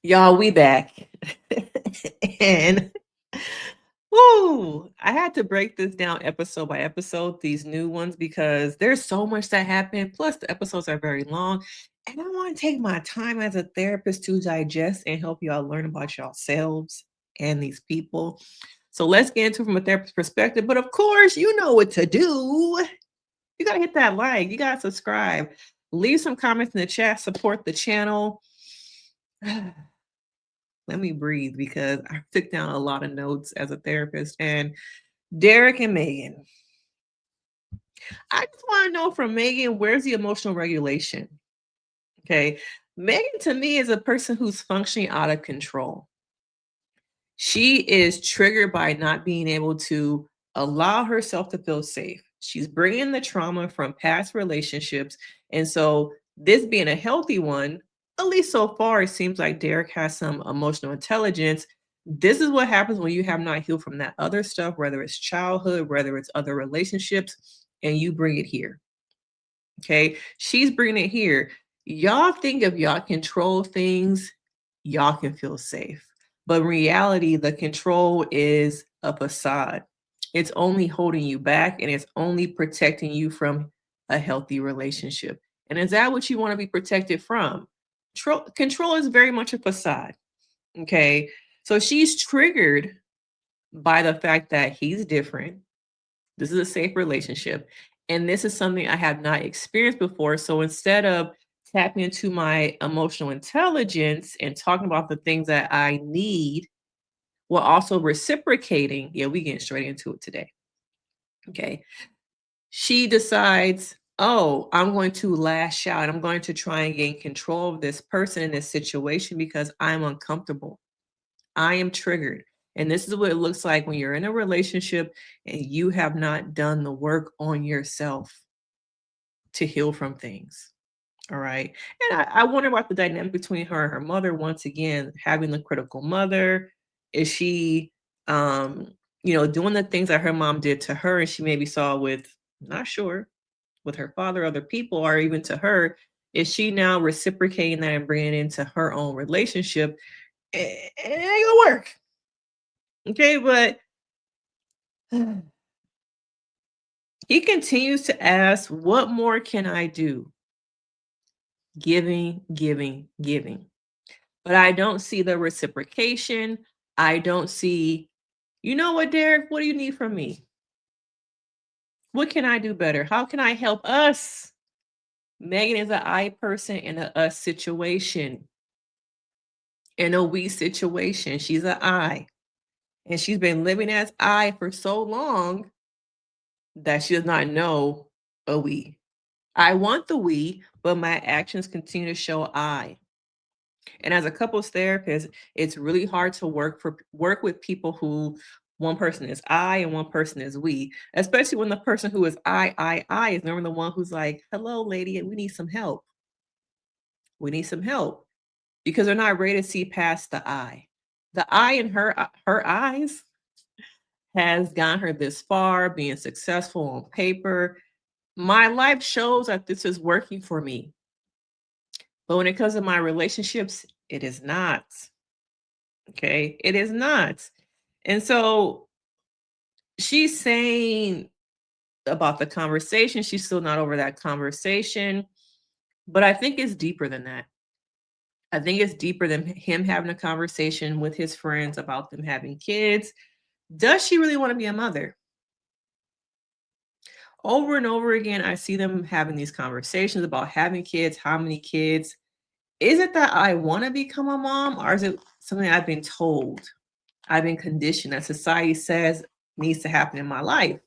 Y'all, we back. And woo, I had to break this down episode by episode, these new ones, because there's so much that happened. Plus, the episodes are very long. And I want to take my time as a therapist to digest and help y'all learn about yourselves and these people. So let's get into it from a therapist perspective. But of course, you know what to do. You gotta hit that like, you gotta subscribe, leave some comments in the chat, support the channel. Let me breathe because I took down a lot of notes as a therapist. And Derrick and Megahnn, I just want to know from Megahnn, where's the emotional regulation? Okay. Megahnn to me is a person who's functioning out of control. She is triggered by not being able to allow herself to feel safe. She's bringing the trauma from past relationships. And so, this being a healthy one, at least so far, it seems like Derrick has some emotional intelligence. This is what happens when you have not healed from that other stuff, whether it's childhood, whether it's other relationships, and you bring it here. Okay. She's bringing it here. Y'all think if y'all control things, y'all can feel safe. But in reality, the control is a facade. It's only holding you back and it's only protecting you from a healthy relationship. And is that what you want to be protected from? Control is very much a facade. Okay. So she's triggered by the fact that he's different. This is a safe relationship. And this is something I have not experienced before. So instead of tapping into my emotional intelligence and talking about the things that I need, while also reciprocating, yeah, we getting straight into it today. Okay. She decides, oh, I'm going to lash out. I'm going to try and gain control of this person in this situation because I'm uncomfortable. I am triggered. And this is what it looks like when you're in a relationship and you have not done the work on yourself to heal from things. All right. And I wonder about the dynamic between her and her mother. Once again, having the critical mother. Is she doing the things that her mom did to her and she maybe saw with, not sure, with her father, other people, or even to her? Is she now reciprocating that and bringing it into her own relationship? It ain't gonna work. Okay, but he continues to ask, what more can I do? Giving, giving, giving. But I don't see the reciprocation. I don't see, you know what, Derrick, what do you need from me? What can I do better? How can I help us? Megahnn is an I person in a us situation, in a we situation. She's an I. And she's been living as I for so long that she does not know a we. I want the we, but my actions continue to show I. And as a couples therapist, it's really hard to work with people who one person is I and one person is we, especially when the person who is I is normally the one who's like, hello, lady, we need some help. We need some help because they're not ready to see past the I. The I in her eyes has gotten her this far, being successful on paper. My life shows that this is working for me. But when it comes to my relationships, it is not. Okay. It is not. And so she's saying about the conversation, she's still not over that conversation. But I think it's deeper than that. I think it's deeper than him having a conversation with his friends about them having kids. Does she really want to be a mother? Over and over again, I see them having these conversations about having kids, how many kids. Is it that I want to become a mom, or is it something I've been told? I've been conditioned that society says needs to happen in my life?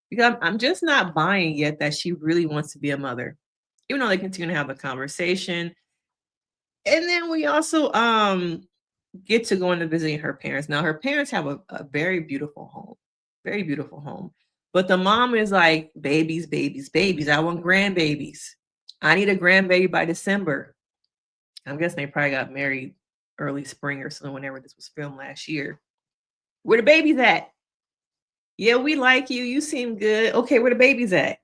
Because I'm just not buying yet that she really wants to be a mother, even though they continue to have a conversation. And then we also get to go into visiting her parents. Now her parents have a very beautiful home, very beautiful home. But the mom is like, babies, babies, babies. I want grandbabies. I need a grandbaby by December. I'm guessing they probably got married early spring or something whenever this was filmed last year. Where the babies at? Yeah, we like you. You seem good. Okay, where the babies at?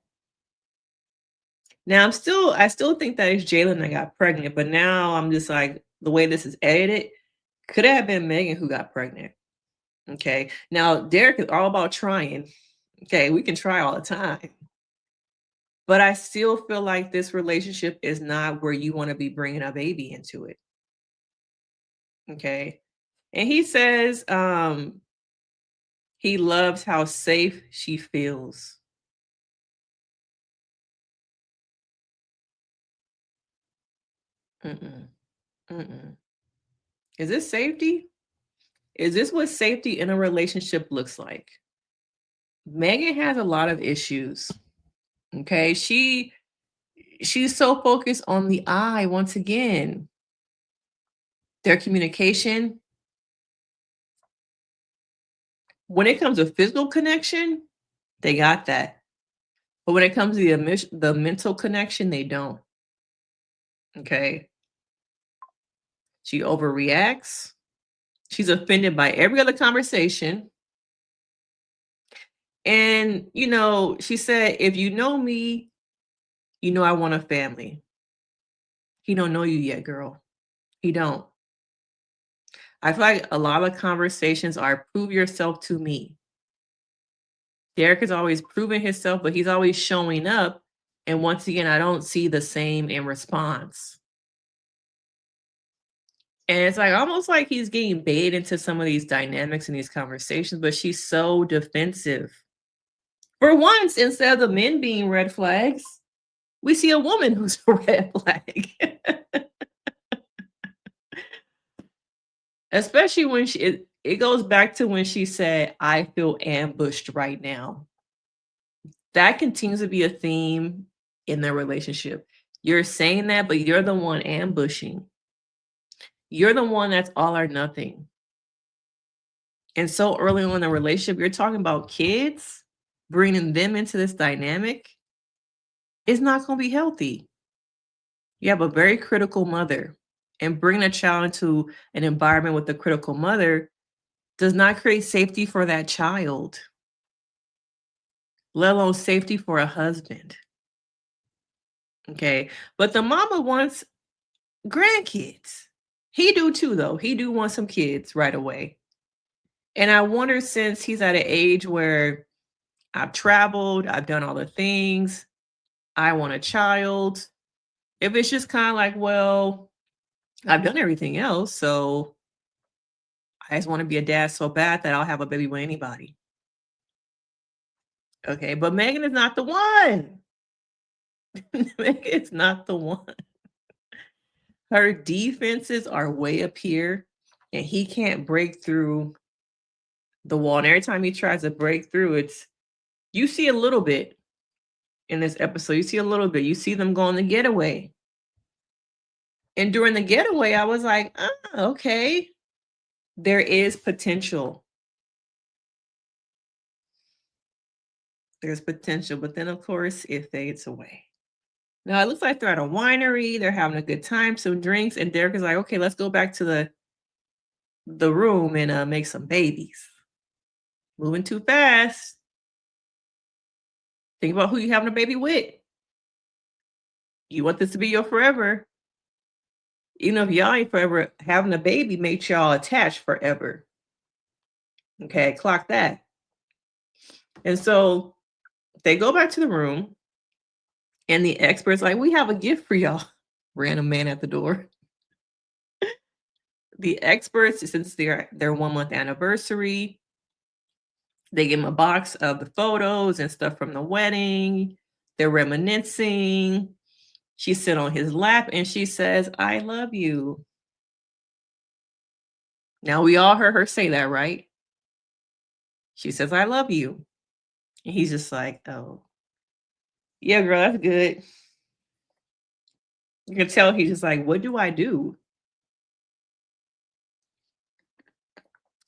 Now I still think that it's Jaylyn that got pregnant, but now I'm just like, the way this is edited, Could have been Megan who got pregnant. Okay. Now, Derrick is all about trying. Okay. We can try all the time. But I still feel like this relationship is not where you want to be bringing a baby into it. Okay. And he says he loves how safe she feels. Mm-mm. Mm-mm. Is this safety? Is this what safety in a relationship looks like? Megan has a lot of issues. Okay. She's so focused on the I once again. Their communication. When it comes to physical connection, they got that. But when it comes to the mental connection, they don't. Okay. She overreacts. She's offended by every other conversation. And, she said, if you know me, you know I want a family. He don't know you yet, girl. He don't. I feel like a lot of conversations are prove yourself to me. Derrick is always proving himself, but he's always showing up. And once again, I don't see the same in response. And it's like almost like he's getting baited into some of these dynamics in these conversations, but she's so defensive. For once, instead of the men being red flags, we see a woman who's a red flag. Especially when it goes back to when she said, I feel ambushed right now. That continues to be a theme in their relationship. You're saying that, but you're the one ambushing. You're the one that's all or nothing. And so early on in the relationship, you're talking about kids, bringing them into this dynamic. It's not going to be healthy. You have a very critical mother, and bringing a child into an environment with a critical mother does not create safety for that child, let alone safety for a husband. Okay. But the mama wants grandkids. He do too, though. He do want some kids right away. And I wonder, since he's at an age where I've traveled, I've done all the things, I want a child. If it's just kind of like, well, I've done everything else, so I just want to be a dad so bad that I'll have a baby with anybody. Okay, but Megan is not the one. Megan is not the one. Her defenses are way up here, and he can't break through the wall. And every time he tries to break through, you see a little bit in this episode. You see a little bit. You see them go on the getaway. And during the getaway, I was like, okay, there is potential. There's potential, but then of course it fades away. Now it looks like they're at a winery, they're having a good time, some drinks, and Derrick is like, okay, let's go back to the room and make some babies. Moving too fast. Think about who you having a baby with. You want this to be your forever. Even if y'all ain't forever, having a baby makes y'all attached forever. Okay, clock that. And so they go back to the room, and the expert's like, we have a gift for y'all. Random man at the door. The experts, since their 1 month anniversary, they give him a box of the photos and stuff from the wedding. They're reminiscing. She sits on his lap and she says, I love you. Now we all heard her say that, right? She says, I love you. And he's just like, oh, yeah, girl, that's good. You can tell he's just like, what do I do?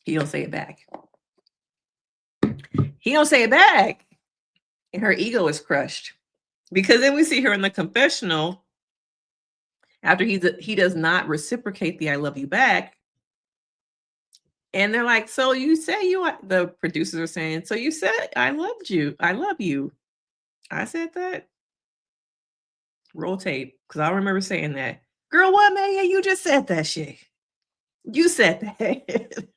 He don't say it back. He don't say it back. And her ego is crushed. Because then we see her in the confessional after he does not reciprocate the I love you back. And they're like, so you say the producers are saying, so you said I loved you. I love you. I said that. Roll tape. Because I remember saying that. Girl, what, man? You just said that shit. You said that.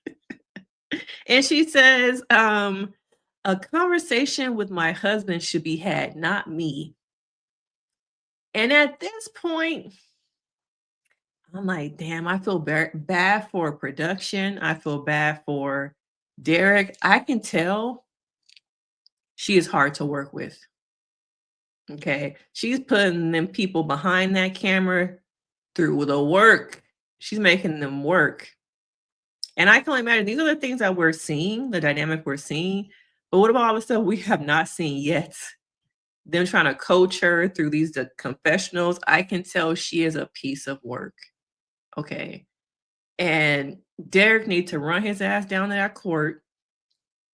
And she says, a conversation with my husband should be had, not me. And at this point, I'm like, damn, I feel bad for production. I feel bad for Derrick. I can tell she is hard to work with. Okay. She's putting them people behind that camera through the work. She's making them work. And I can only imagine these are the things that we're seeing, the dynamic we're seeing. But what about all the stuff we have not seen yet? Them trying to coach her through these confessionals. I can tell she is a piece of work. Okay. And Derrick needs to run his ass down to that court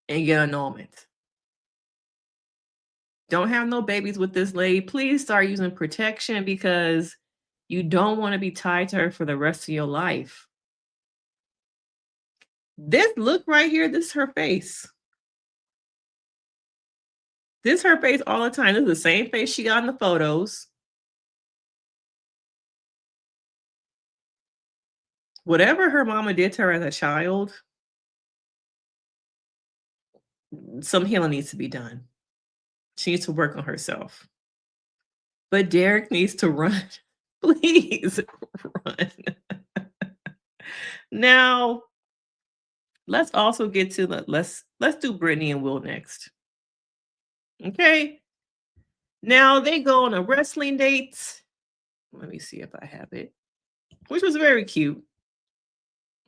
and get annulment. Don't have no babies with this lady. Please start using protection because you don't want to be tied to her for the rest of your life. This look right here, this is her face. This is her face all the time. This is the same face she got in the photos. Whatever her mama did to her as a child, some healing needs to be done. She needs to work on herself. But Derrick needs to run. Please run. Now, let's also get to let's do Brittany and Will next. Okay. Now they go on a wrestling date. Let me see if I have it. Which was very cute.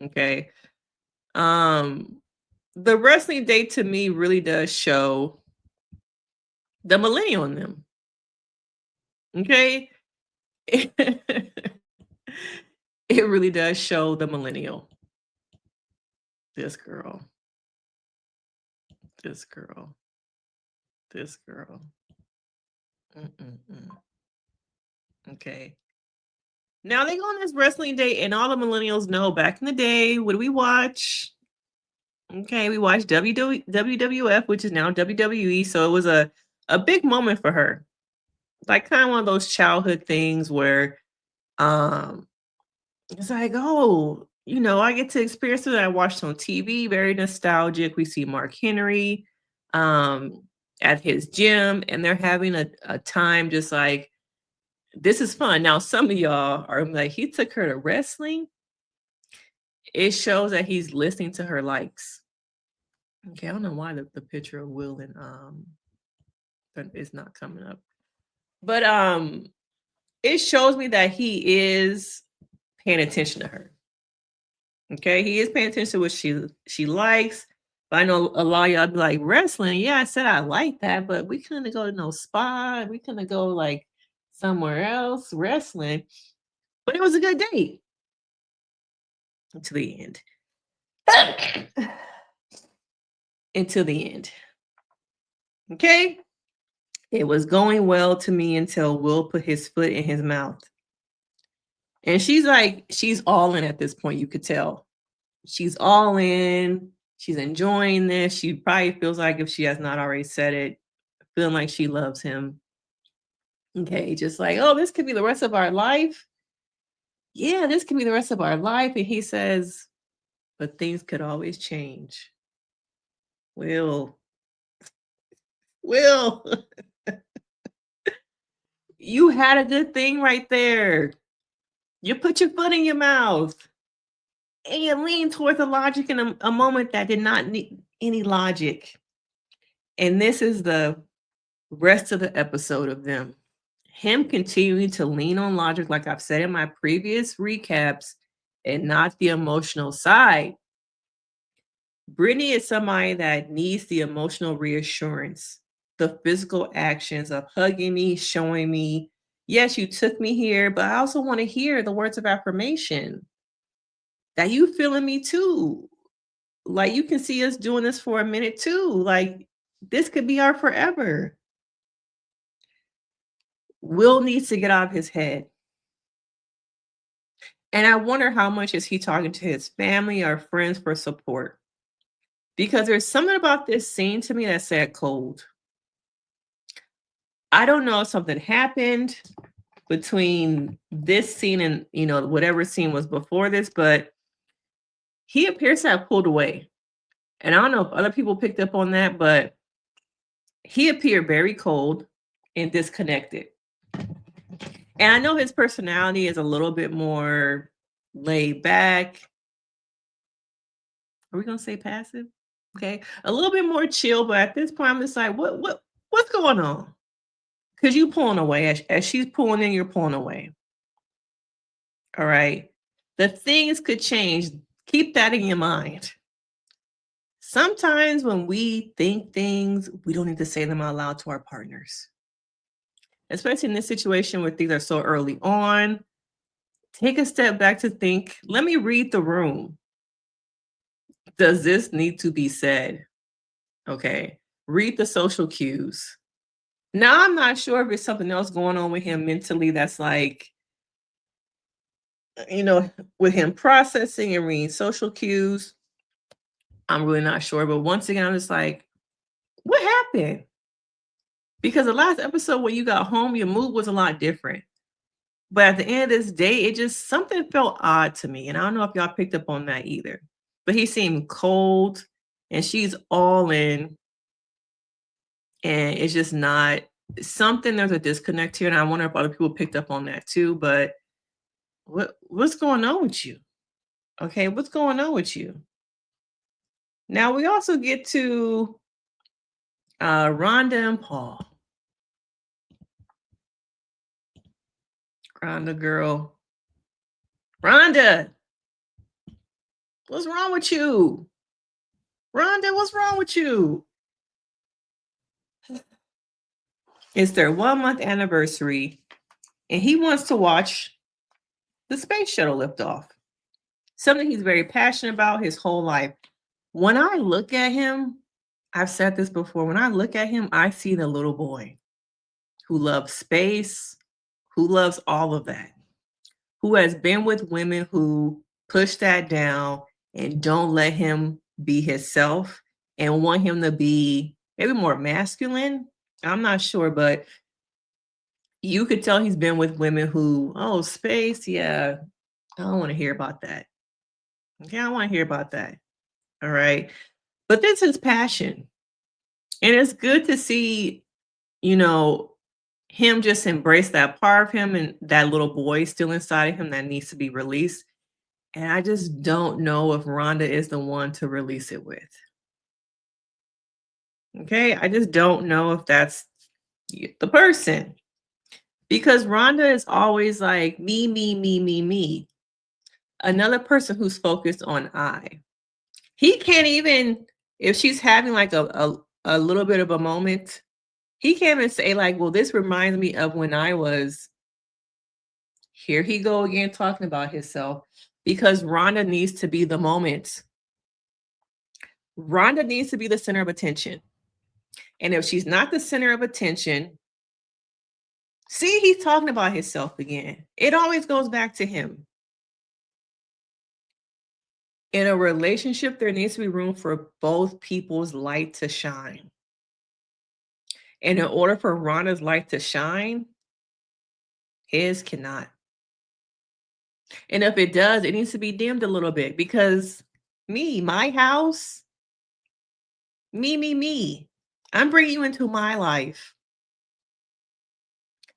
Okay. The wrestling date to me really does show the millennial in them. Okay. It really does show the millennial. This girl. This girl. This girl. Mm-mm-mm. Okay. Now they go on this wrestling date, and all the millennials know back in the day, what do we watch? Okay, we watched WWF, which is now WWE. So it was a big moment for her. Like kind of one of those childhood things where um it's like, oh, I get to experience it. I watched on TV, very nostalgic. We see Mark Henry um at his gym, and they're having a time just like this is fun. Now, some of y'all are like, he took her to wrestling. It shows that he's listening to her likes. Okay, I don't know why the picture of Will and is not coming up. But it shows me that he is paying attention to her. Okay, he is paying attention to what she likes. But I know a lot of y'all be like, wrestling. Yeah, I said I like that, but we couldn't go to no spa. We couldn't go like somewhere else wrestling. But it was a good date until the end. Until the end. Okay. It was going well to me until Will put his foot in his mouth. And she's all in at this point, you could tell. She's all in. She's enjoying this. She probably feels like, if she has not already said it, feeling like she loves him. Okay, just like, oh, this could be the rest of our life. Yeah, this could be the rest of our life. And he says, but things could always change. Will, you had a good thing right there. You put your foot in your mouth. And you lean towards the logic in a moment that did not need any logic. And this is the rest of the episode of them. Him continuing to lean on logic, like I've said in my previous recaps, and not the emotional side. Brittany is somebody that needs the emotional reassurance, the physical actions of hugging me, showing me, yes, you took me here, but I also want to hear the words of affirmation that you feeling me too. Like, you can see us doing this for a minute too. Like, this could be our forever. Will needs to get out of his head. And I wonder how much is he talking to his family or friends for support? Because there's something about this scene to me that said cold. I don't know if something happened between this scene and, whatever scene was before this, but he appears to have pulled away. And I don't know if other people picked up on that, but he appeared very cold and disconnected. And I know his personality is a little bit more laid back. Are we gonna say passive? Okay, a little bit more chill, but at this point, I'm just like, what's going on? Because you pulling away as she's pulling in, you're pulling away. All right, the things could change. Keep that in your mind. Sometimes when we think things, we don't need to say them out loud to our partners, especially in this situation where things are so early on. Take a step back to think, let me read the room. Does this need to be said? Okay. Read the social cues. Now, I'm not sure if it's something else going on with him mentally that's like, with him processing and reading social cues. I'm really not sure. But once again, I'm just like, what happened? Because the last episode when you got home, your mood was a lot different. But at the end of this day, it just something felt odd to me. And I don't know if y'all picked up on that either. But he seemed cold and she's all in. And it's just not something, there's a disconnect here. And I wonder if other people picked up on that too. But what's going on with you? Okay, what's going on with you? Now we also get to Rhonda and Paul. Rhonda girl. Rhonda, what's wrong with you? Rhonda, what's wrong with you? It's their 1 month anniversary, and he wants to watch the space shuttle lift off. Something he's very passionate about his whole life. When I look at him, I've said this before, when I look at him, I see the little boy who loves space, who loves all of that, who has been with women who push that down and don't let him be himself and want him to be maybe more masculine. I'm not sure, but you could tell he's been with women who, oh, space, yeah, I don't want to hear about that. Okay, I don't want to hear about that. All right. But this is passion. And it's good to see, him just embrace that part of him and that little boy still inside of him that needs to be released. And I just don't know if Rhonda is the one to release it with. Okay. I just don't know if that's the person. Because Rhonda is always like me, me, me, me, me. Another person who's focused on I. He can't even, if she's having like a little bit of a moment, he can't even say like, well, this reminds me of when I was, here he go again talking about himself, because Rhonda needs to be the moment. Rhonda needs to be the center of attention. And if she's not the center of attention, see, he's talking about himself again. It always goes back to him. In a relationship, there needs to be room for both people's light to shine. And in order for Rhonda's light to shine, his cannot. And if it does, it needs to be dimmed a little bit because my house, me. I'm bringing you into my life.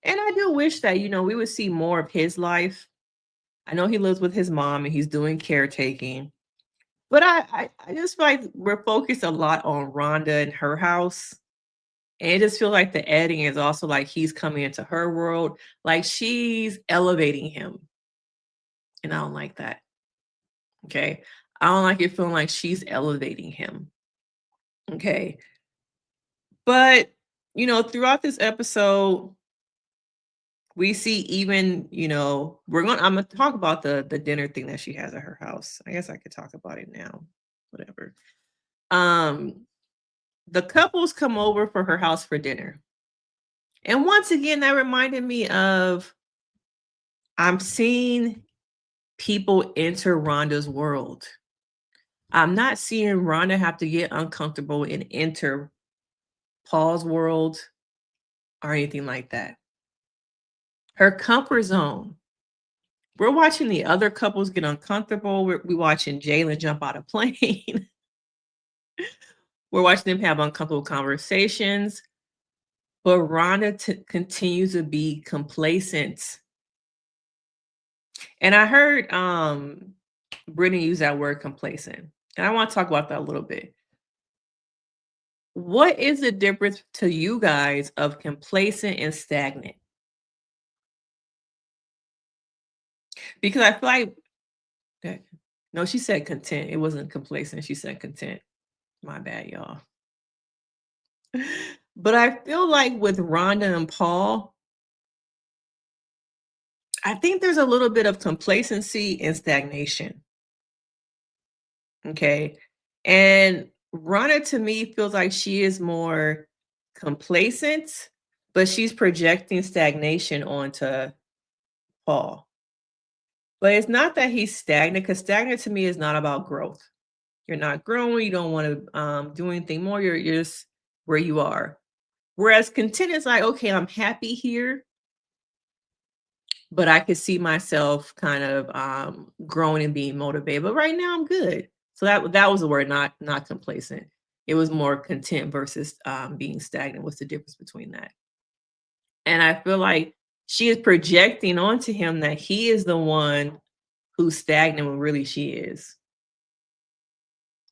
And I do wish that, we would see more of his life. I know he lives with his mom and he's doing caretaking. But I just feel like we're focused a lot on Rhonda and her house. And it just feels like the editing is also like he's coming into her world. Like she's elevating him. And I don't like that. Okay. I don't like it feeling like she's elevating him. Okay. But, throughout this episode, we see even, I'm going to talk about the dinner thing that she has at her house. I guess I could talk about it now. Whatever. The couples come over for her house for dinner. And once again, that reminded me of, I'm seeing people enter Rhonda's world. I'm not seeing Rhonda have to get uncomfortable and enter Paul's world or anything like that. Her comfort zone We're watching the other couples get uncomfortable. We watching Jaylyn jump out of plane. We're watching them have uncomfortable conversations. But Rhonda continues to be complacent. And I heard Brittany use that word complacent. And I want to talk about that a little bit. What is the difference to you guys of complacent and stagnant? Because I feel like no, she said content. It wasn't complacent. She said content. My bad, y'all. But I feel like with Rhonda and Paul, I think there's a little bit of complacency and stagnation. Okay. And Rhonda to me feels like she is more complacent, but she's projecting stagnation onto Paul. But it's not that he's stagnant, because stagnant to me is not about growth. You're not growing, you don't want to do anything more, you're just where you are. Whereas content is like, okay, I'm happy here, but I could see myself kind of growing and being motivated. But right now I'm good. So that was the word, not complacent. It was more content versus being stagnant. What's the difference between that? And I feel like she is projecting onto him that he is the one who's stagnant when really she is.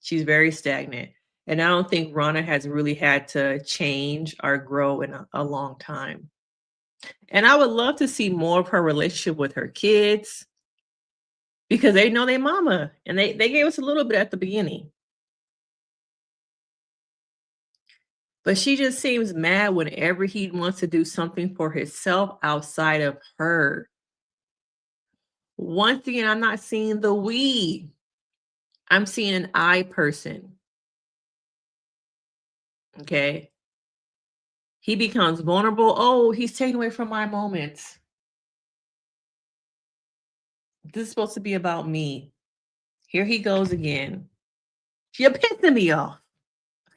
She's very stagnant. And I don't think Rhonda has really had to change or grow in a long time. And I would love to see more of her relationship with her kids, because they know their mama, and they gave us a little bit at the beginning. But she just seems mad whenever he wants to do something for himself outside of her. Once again, I'm not seeing the we. I'm seeing an I person. Okay. He becomes vulnerable. Oh, he's taking away from my moments. This is supposed to be about me. Here he goes again. You're pissing me off.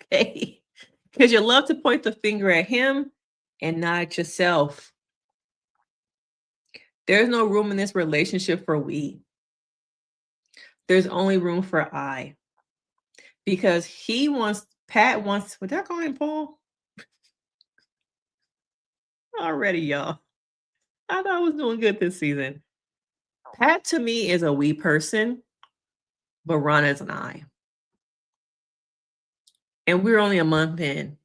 Okay. Because you love to point the finger at him and not at yourself. There's no room in this relationship for we. There's only room for I. Because Pat wants, would that call him Paul? Already, y'all. I thought I was doing good this season. Pat to me is a we person, but Ron is an I. And we're only a month in.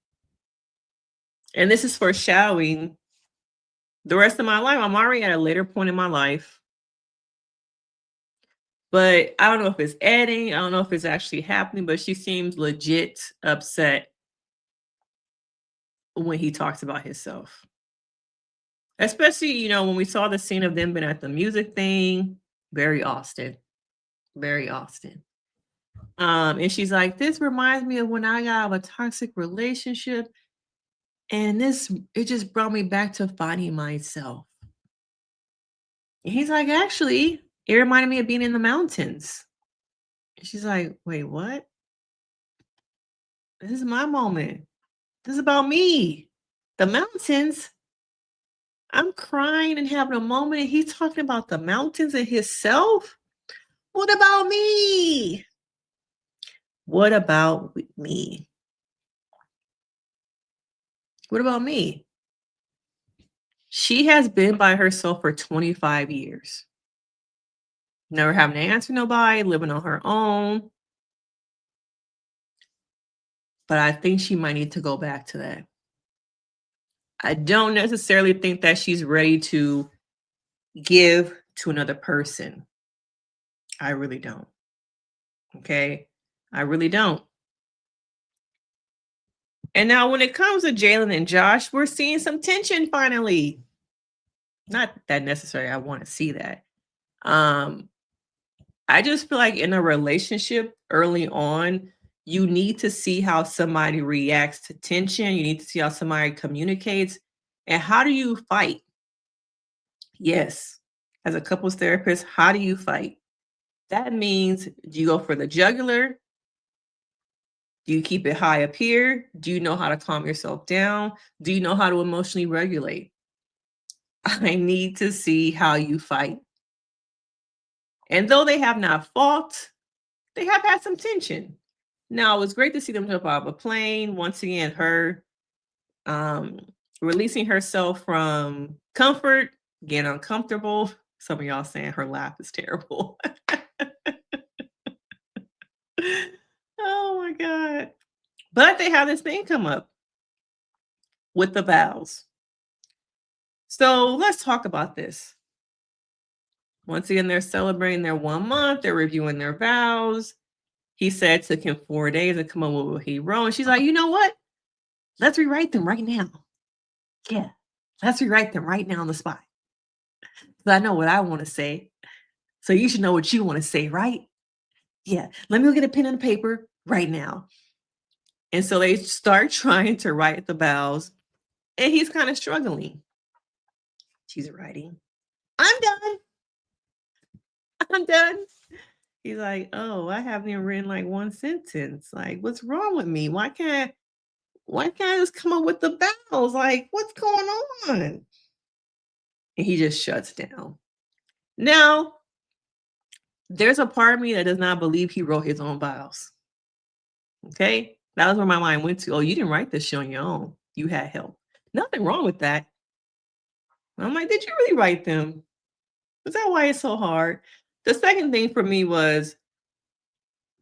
And this is foreshadowing the rest of my life. I'm already at a later point in my life. But I don't know if it's editing. I don't know if it's actually happening, but she seems legit upset when he talks about himself. Especially, when we saw the scene of them being at the music thing, very Austin. Very Austin. And she's like, this reminds me of when I got out of a toxic relationship. And it just brought me back to finding myself. And he's like, actually, it reminded me of being in the mountains. And she's like, wait, what? This is my moment. This is about me. The mountains. I'm crying and having a moment, and he's talking about the mountains and himself. What about me? What about me? What about me? She has been by herself for 25 years. Never having to answer nobody, living on her own. But I think she might need to go back to that. I don't necessarily think that she's ready to give to another person. I really don't. Okay? I really don't. And now when it comes to Jaylyn and Josh, we're seeing some tension finally. Not that necessarily I want to see that. I just feel like in a relationship early on, you need to see how somebody reacts to tension. You need to see how somebody communicates. And how do you fight? Yes. As a couples therapist, how do you fight? That means, do you go for the jugular? Do you keep it high up here? Do you know how to calm yourself down? Do you know how to emotionally regulate? I need to see how you fight. And though they have not fought, they have had some tension. Now, it was great to see them jump out of a plane. Once again, her um, releasing herself from comfort, getting uncomfortable. Some of y'all saying her laugh is terrible. Oh my God. But they have this thing come up with the vows. So let's talk about this. Once again, they're celebrating their 1 month, they're reviewing their vows. He said it took him 4 days to come up with what he wrote. And she's like, you know what? Let's rewrite them right now. Yeah, let's rewrite them right now on the spot. Because I know what I want to say. So you should know what you want to say, right? Yeah, let me go get a pen and a paper right now. And so they start trying to write the vows, and he's kind of struggling. She's writing, I'm done. I'm done. He's like, oh, I haven't even written like one sentence. Like, what's wrong with me? Why can't I just come up with the vows? Like, what's going on? And he just shuts down. Now, there's a part of me that does not believe he wrote his own vows. Okay? That was where my mind went to. Oh, you didn't write this shit on your own. You had help. Nothing wrong with that. I'm like, did you really write them? Is that why it's so hard? The second thing for me was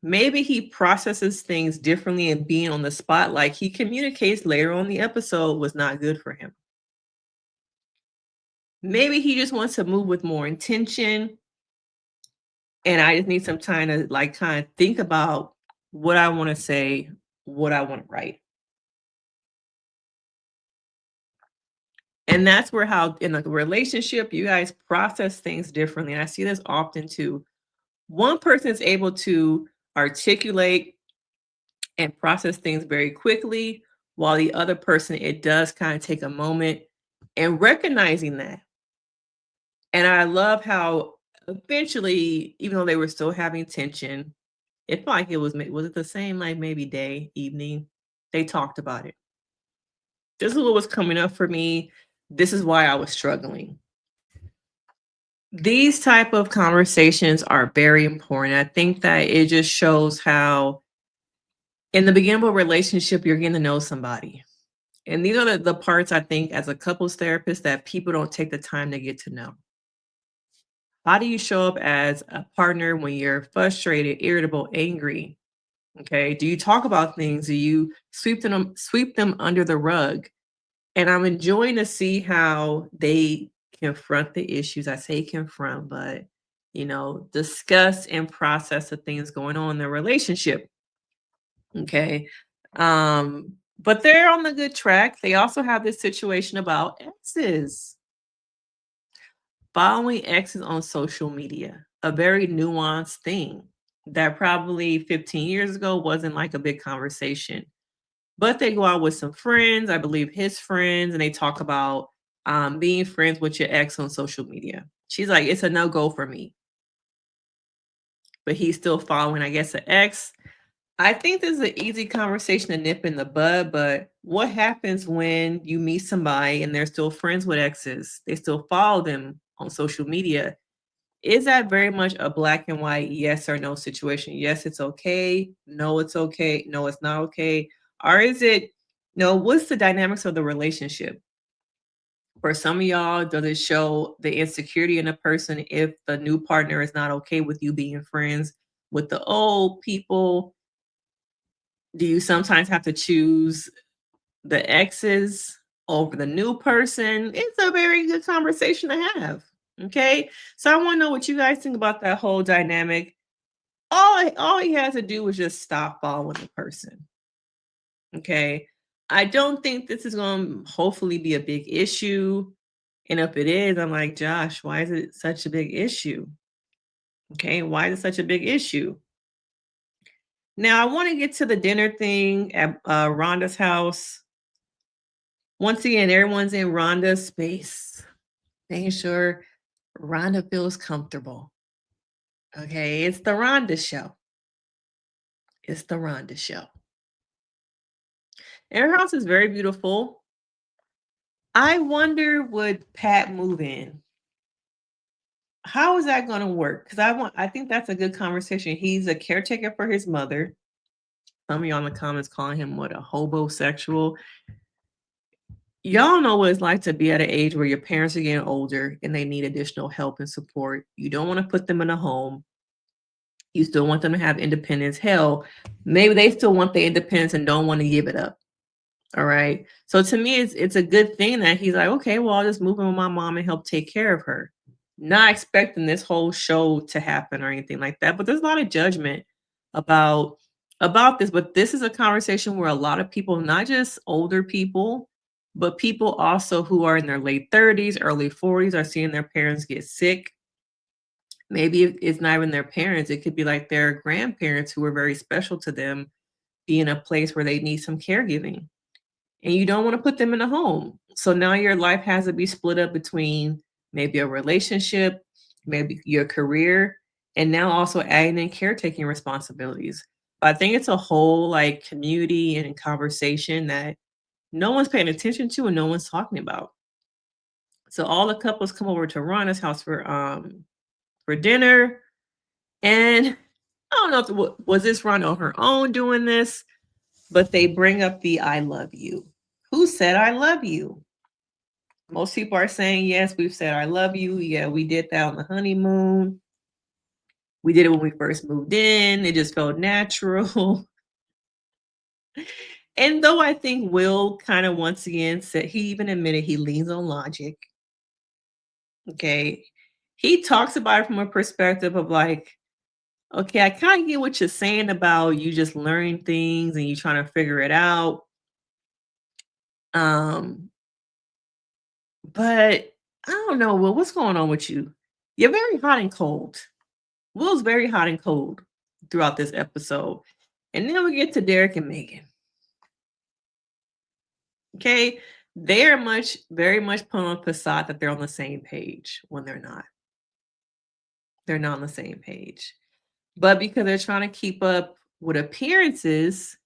maybe he processes things differently and being on the spot, like he communicates later on the episode was not good for him. Maybe he just wants to move with more intention. And I just need some time to like kind of think about what I want to say, what I want to write. And that's where how in a relationship, you guys process things differently. And I see this often too. One person is able to articulate and process things very quickly, while the other person, it does kind of take a moment and recognizing that. And I love how eventually, even though they were still having tension, it felt like it was it the same, like maybe day, evening? They talked about it. This is what was coming up for me. This is why I was struggling. These type of conversations are very important. I think that it just shows how in the beginning of a relationship, you're getting to know somebody. And these are the parts I think as a couples therapist that people don't take the time to get to know. How do you show up as a partner when you're frustrated, irritable, angry? Okay. Do you talk about things? Do you sweep them under the rug? And I'm enjoying to see how they confront the issues. I say confront, but discuss and process the things going on in their relationship. Okay. But they're on the good track. They also have this situation about exes. Following exes on social media, a very nuanced thing that probably 15 years ago wasn't like a big conversation. But they go out with some friends, I believe his friends, and they talk about being friends with your ex on social media. She's like, it's a no go for me. But he's still following, I guess, an ex. I think this is an easy conversation to nip in the bud, but what happens when you meet somebody and they're still friends with exes? They still follow them on social media. Is that very much a black and white yes or no situation? Yes, it's okay. No, it's okay. No, it's not okay. Or is it, no, what's the dynamics of the relationship? For some of y'all, does it show the insecurity in a person if the new partner is not okay with you being friends with the old people? Do you sometimes have to choose the exes over the new person? It's a very good conversation to have. Okay. So I want to know what you guys think about that whole dynamic. All he has to do is just stop following the person. Okay. I don't think this is going to hopefully be a big issue. And if it is, I'm like, Josh, why is it such a big issue? Okay. Why is it such a big issue? Now, I want to get to the dinner thing at Rhonda's house. Once again, everyone's in Rhonda's space, making sure Rhonda feels comfortable. Okay. It's the Rhonda show. It's the Rhonda show. And her house is very beautiful. I wonder, would Pat move in? How is that gonna work? Because I think that's a good conversation. He's a caretaker for his mother. Some of y'all in the comments calling him what, a hobosexual. Y'all know what it's like to be at an age where your parents are getting older and they need additional help and support. You don't want to put them in a home. You still want them to have independence. Hell, maybe they still want their independence and don't want to give it up. All right. So to me, it's a good thing that he's like, okay, well, I'll just move in with my mom and help take care of her. Not expecting this whole show to happen or anything like that. But there's a lot of judgment about this. But this is a conversation where a lot of people, not just older people, but people also who are in their late 30s, early 40s, are seeing their parents get sick. Maybe it's not even their parents. It could be like their grandparents who are very special to them, be in a place where they need some caregiving and you don't want to put them in a home. So now your life has to be split up between maybe a relationship, maybe your career, and now also adding in caretaking responsibilities. But I think it's a whole like community and conversation that no one's paying attention to and no one's talking about. So all the couples come over to Rhonda's house for dinner, and I don't know if was this Rhonda on her own doing this, but they bring up the "I love you." Who said "I love you"? Most people are saying, yes, we've said "I love you." Yeah, we did that on the honeymoon. We did it when we first moved in. It just felt natural. And though I think Will kind of once again said, he even admitted he leans on logic. Okay. He talks about it from a perspective of like, okay, I kind of get what you're saying about you just learning things and you trying to figure it out. Um, but I don't know, Will, what's going on with you? You're very hot and cold. Will's very hot and cold throughout this episode. And then we get to Derrick and Megan. Okay. They're very much put on the facade that they're on the same page when they're not. They're not on the same page. But because they're trying to keep up with appearances,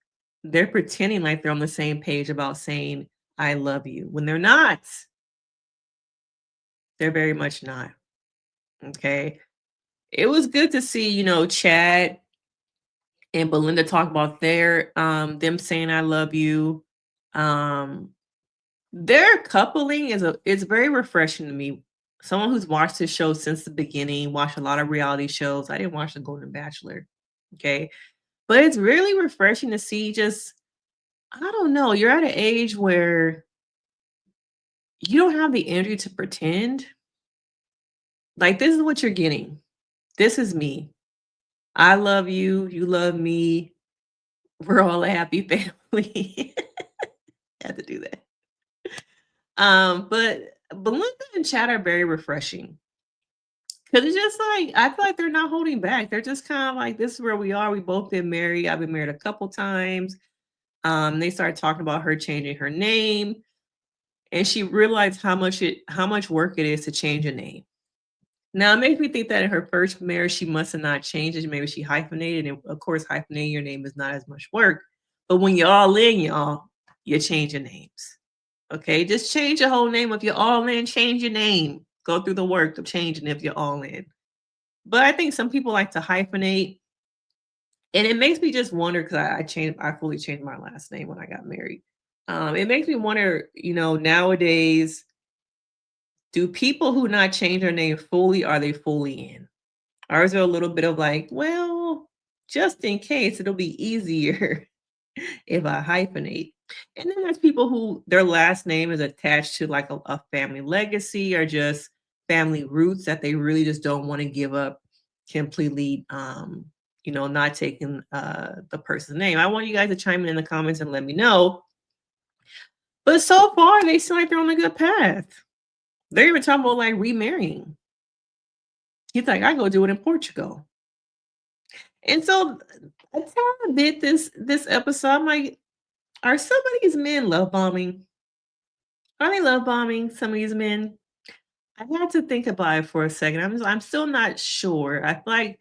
they're pretending like they're on the same page about saying, I love you, when they're not. They're very much not. Okay. It was good to see, Chad and Belynda talk about them saying I love you. Um, their coupling is very refreshing to me. Someone who's watched this show since the beginning, watched a lot of reality shows. I didn't watch The Golden Bachelor. Okay. But it's really refreshing to see just, I don't know, you're at an age where you don't have the energy to pretend. Like, this is what you're getting. This is me. I love you. You love me. We're all a happy family. Had to do that. But Belinda and Chad are very refreshing. Cause it's just like I feel like they're not holding back. They're just kind of like, this is where we are. We both been married. I've been married a couple times. They started talking about her changing her name, and she realized how much work it is to change a name. Now it makes me think that in her first marriage, she must have not changed it. Maybe she hyphenated, and of course, hyphenating your name is not as much work. But when you're all in, you're changing names. Okay, just change your whole name. If you're all in, change your name. Go through the work of changing if you're all in. But I think some people like to hyphenate, and it makes me just wonder because I fully changed my last name when I got married. It makes me wonder, nowadays, do people who not change their name fully, are they fully in? Or is there a little bit of like, well, just in case, it'll be easier if I hyphenate? And then there's people who their last name is attached to like a family legacy or just family roots that they really just don't want to give up completely, not taking the person's name. I want you guys to chime in the comments and let me know. But so far, they seem like they're on a good path. They're even talking about like remarrying. He's like, I go do it in Portugal. And so I kind of did this episode. I'm like, are some of these men love bombing? Are they love bombing some of these men? I had to think about it for a second. I'm still not sure. I feel like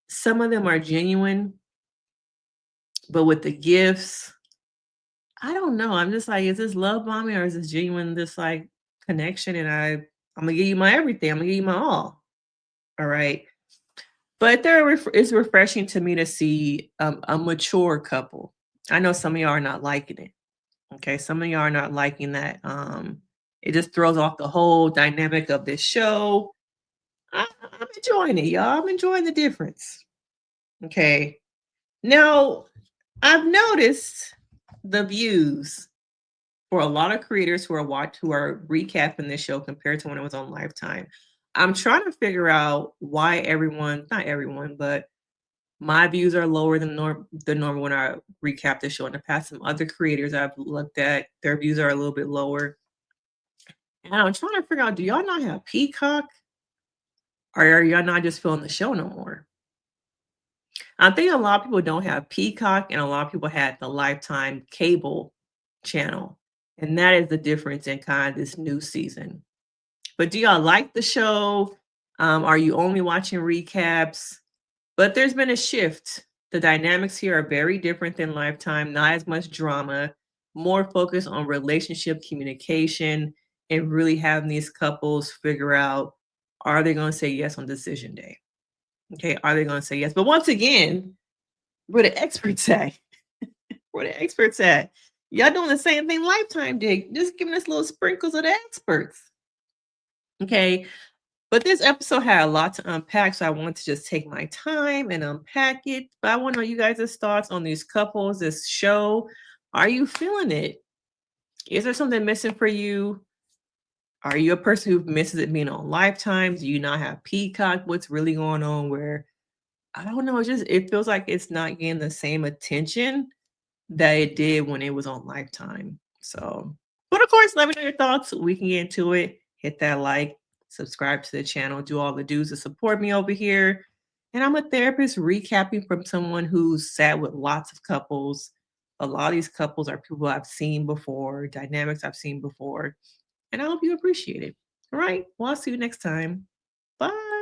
some of them are genuine, but with the gifts, I don't know. I'm just like, is this love bombing or is this genuine, this like connection? And I'm gonna give you my everything. I'm gonna give you my all. All right. But it's refreshing to me to see a mature couple. I know some of y'all are not liking it. Okay. Some of y'all are not liking that. It just throws off the whole dynamic of this show. I'm enjoying it, y'all. I'm enjoying the difference. Okay. Now, I've noticed the views for a lot of creators who are recapping this show compared to when it was on Lifetime. I'm trying to figure out why not everyone, but my views are lower than the normal when I recap the show in the past. Some other creators I've looked at, their views are a little bit lower. And I'm trying to figure out, do y'all not have Peacock? Or are y'all not just feeling the show no more? I think a lot of people don't have Peacock, and a lot of people had the Lifetime cable channel. And that is the difference in kind of this new season. But do y'all like the show? Are you only watching recaps? But there's been a shift. The dynamics here are very different than Lifetime, not as much drama, more focus on relationship communication and really having these couples figure out, are they going to say yes on decision day? Okay, are they going to say yes? But once again, where the experts at? Where the experts at? Y'all doing the same thing Lifetime did, just giving us little sprinkles of the experts. Okay, but this episode had a lot to unpack, so I want to just take my time and unpack it. But I want to know you guys' thoughts on these couples, this show. Are you feeling it? Is there something missing for you? Are you a person who misses it being on Lifetime? Do you not have Peacock? What's really going on? Where I don't know. It feels like it's not getting the same attention that it did when it was on Lifetime. So, but of course, let me know your thoughts. We can get into it. Hit that like, subscribe to the channel, do all the do's to support me over here. And I'm a therapist recapping from someone who's sat with lots of couples. A lot of these couples are people I've seen before, dynamics I've seen before. And I hope you appreciate it. All right. Well, I'll see you next time. Bye.